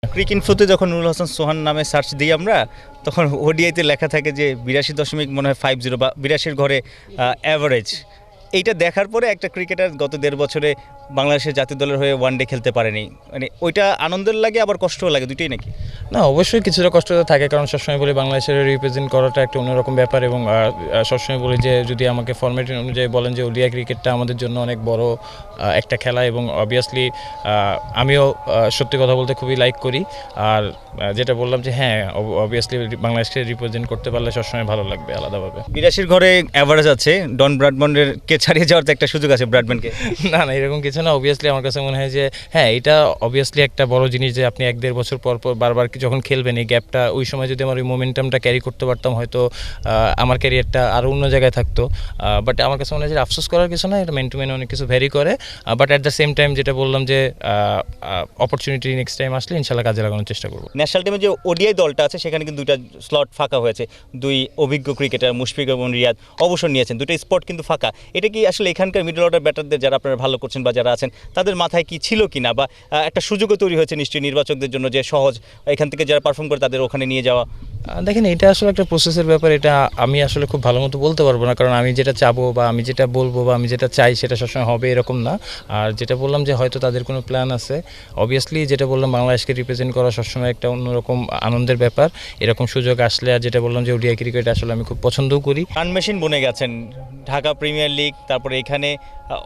ক্রিকইনফোতে যখন নুরুল হাসান সোহান নামে সার্চ দিই আমরা, তখন ওডিআইতে লেখা থাকে যে 82 মনে হয় 50 বা 82 ঘরে অ্যাভারেজ। এইটা দেখার পরে একটা ক্রিকেটার গত 1.5 বছরে বাংলাদেশের জাতীয় দলের হয়ে ওয়ানডে খেলতে পারেনি, মানে ওইটা আনন্দের লাগে আবার কষ্টও লাগে, দুটোই নাকি? না, অবশ্যই কিছুটা কষ্ট তো থাকে, কারণ সবসময় বলি বাংলাদেশের রিপ্রেজেন্ট করাটা একটা অন্যরকম ব্যাপার। এবং সবসময় বলি যে যদি আমাকে ফরম্যাট অনুযায়ী বলেন যে ওডিআই ক্রিকেটটা আমাদের জন্য অনেক বড় একটা খেলা, এবং অবভিয়াসলি আমিও সত্যি কথা বলতে খুবই লাইক করি। আর যেটা বললাম যে হ্যাঁ, অবভিয়াসলি বাংলাদেশকে রিপ্রেজেন্ট করতে পারলে সবসময় ভালো লাগবে আলাদাভাবে। 82 ঘরে অ্যাভারেজ আছে, ডন ব্র্যাডম্যানের কে ছাড়িয়ে যাওয়ার তো একটা সুযোগ আছে ব্র্যাডম্যানকে। না না, এরকম কিছু না। অবভিয়াসলি আমার কাছে মনে হয় যে হ্যাঁ, এটা অবভিয়াসলি একটা বড় জিনিস যে আপনি 1-1.5 বছর পর পর বারবার যখন খেলবেন, এই গ্যাপটা ওই সময় যদি আমার ওই মোমেন্টামটা ক্যারি করতে পারতাম, হয়তো আমার ক্যারিয়ারটা আরও অন্য জায়গায় থাকতো। বাট আমার কাছে মনে হয় যে আফসোস করার কিছু না, এটা মেন টু মেন অনেক কিছু ভ্যারি করে। But at the same time যেটা বললাম যে অপরচুনিটি নেক্সট টাইম আসলে ইনশাল্লাহ কাজে লাগানোর চেষ্টা করবো। ন্যাশনাল টিমে যে ওডিআই দলটা আছে সেখানে কিন্তু দুইটা স্লট ফাঁকা হয়েছে, দুই অভিজ্ঞ ক্রিকেটার মুশফিক এবং রিয়াদ অবসর নিয়েছেন, দুটো স্পট কিন্তু ফাঁকা। এটা কি আসলে এখানকার মিডল অর্ডার ব্যাটারদের যারা আপনারা ভালো করছেন বা যারা আছেন তাদের মাথায় কি ছিল কি না, বা একটা সুযোগও তৈরি হয়েছে নিশ্চয়ই নির্বাচকদের জন্য যে সহজ এখান থেকে যারা পারফর্ম করে তাদের ওখানে নিয়ে যাওয়া? দেখেন, এটা আসলে একটা প্রসেসের ব্যাপার। এটা আমি আসলে খুব ভালো মতো বলতে পারবো না, কারণ আমি যেটা চাবো বা আমি যেটা বলবো বা আমি যেটা চাই সেটা সবসময় হবে এরকম না। আর যেটা বললাম যে হয়তো তাদের কোনো প্ল্যান আছে, অবভিয়াসলি যেটা বললাম বাংলাদেশকে রিপ্রেজেন্ট করা সবসময় একটা অন্যরকম আনন্দের ব্যাপার। এরকম সুযোগ আসলে, আর যেটা বললাম যে ওডিআই ক্রিকেট আসলে আমি খুব পছন্দও করি। রান মেশিন বনে গেছেন, ঢাকা প্রিমিয়ার লিগ, তারপরে এখানে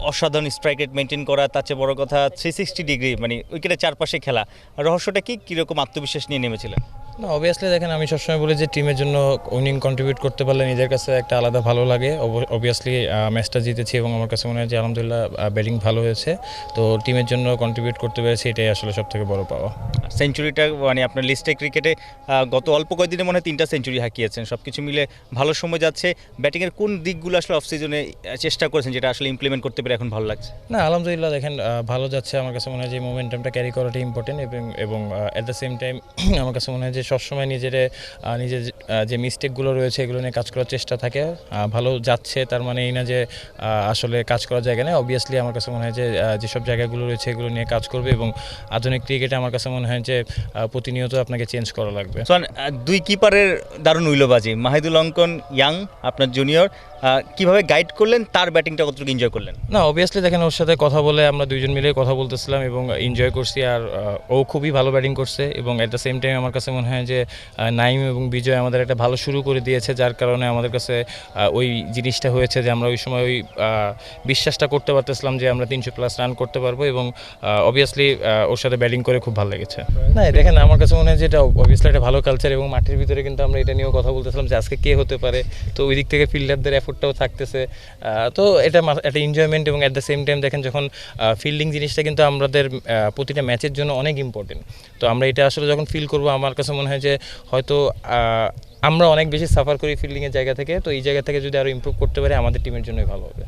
অসাধারণ স্ট্রাইক রেট মেনটেন করা, তার চেয়ে বড় কথা 360 ডিগ্রি মানে উইকেটের চারপাশে খেলা। রহস্যটা কি, কীরকম আত্মবিশ্বাস নিয়ে নেমেছিলেন? না, অবভিয়াসলি দেখেন, আমি সবসময় বলি যে টিমের জন্য উইনিং কন্ট্রিবিউট করতে পারলে নিজের কাছে একটা আলাদা ভালো লাগে। অবভিয়াসলি ম্যাচটা জিতেছি এবং আমার কাছে মনে হয় যে আলহামদুলিল্লাহ ব্যাটিং ভালো হয়েছে, তো টিমের জন্য কন্ট্রিবিউট করতে পেরেছি, এটাই আসলে সবথেকে বড় পাওয়া। সেঞ্চুরিটা মানে আপনার লিস্টে ক্রিকেটে গত অল্প কয়েকদিনে মনে হয় 3টা সেঞ্চুরি হাঁকিয়েছেন, সব কিছু মিলে ভালো সময় যাচ্ছে। ব্যাটিংয়ের কোন দিকগুলো আসলে অফ সিজনে চেষ্টা করেছেন যেটা আসলে ইমপ্লিমেন্ট করতে পেরে এখন ভালো লাগছে? না, আলহামদুলিল্লাহ দেখেন, ভালো যাচ্ছে। আমার কাছে মনে হয় যে মোমেন্টামটা ক্যারি করাটা ইম্পর্টেন্ট, এবং অ্যাট দ্য সেম টাইম আমার কাছে মনে হয় যে সবসময় নিজের যে মিস্টেকগুলো রয়েছে এগুলো নিয়ে কাজ করার চেষ্টা থাকে। ভালো যাচ্ছে তার মানে এই না যে আসলে কাজ করার জায়গা নেই। অবভিয়াসলি আমার কাছে মনে হয় যে যেসব জায়গাগুলো রয়েছে এগুলো নিয়ে কাজ করবে, এবং আধুনিক ক্রিকেটে আমার কাছে মনে হয় যে প্রতিনিয়ত আপনাকে চেঞ্জ করা লাগবে। দুই কিপারের দারুণ উইলোবাজি, মাহিদুল অঙ্কন ইয়াং আপনার জুনিয়র, কিভাবে গাইড করলেন, তার ব্যাটিংটা কতটুকু এনজয় করলেন? না, অবভিয়াসলি দেখেন, ওর সাথে কথা বলে আমরা দুইজন মিলে কথা বলতেছিলাম এবং এনজয় করছি। আর ও খুবই ভালো ব্যাটিং করছে, এবং অ্যাট দ্য সেম টাইম আমার কাছে মনে হয় যে নাইম এবং বিজয় আমাদের একটা ভালো শুরু করে দিয়েছে, যার কারণে আমাদের কাছে ওই জিনিসটা হয়েছে যে আমরা ওই সময় ওই বিশ্বাসটা করতে পারতেছিলাম যে আমরা 300+ রান করতে পারবো, এবং অবভিয়াসলি ওর সাথে ব্যাটিং করে খুব ভালো লেগেছে। না, দেখেন, আমার কাছে মনে হয় যে এটা অবভিয়াসলি একটা ভালো কালচার, এবং মাঠের ভিতরে কিন্তু আমরা এটা নিয়েও কথা বলতেছিলাম যে আজকে কে হতে পারে, তো ওই দিক থেকে ফিল্ডারদের এফোর্টটাও থাকতেছে। তো এটা একটা এনজয়মেন্ট, এবং অ্যাট দ্য সেম টাইম দেখেন যখন ফিল্ডিং জিনিসটা কিন্তু আমাদের প্রতিটা ম্যাচের জন্য অনেক ইম্পর্টেন্ট, তো আমরা এটা আসলে যখন ফিল করবো আমার কাছে মনে হয় যে হয়তো আমরা অনেক বেশি সাফার করি ফিল্ডিংয়ের জায়গা থেকে, তো এই জায়গা থেকে যদি আরও ইমপ্রুভ করতে পারি আমাদের টিমের জন্যই ভালো হবে।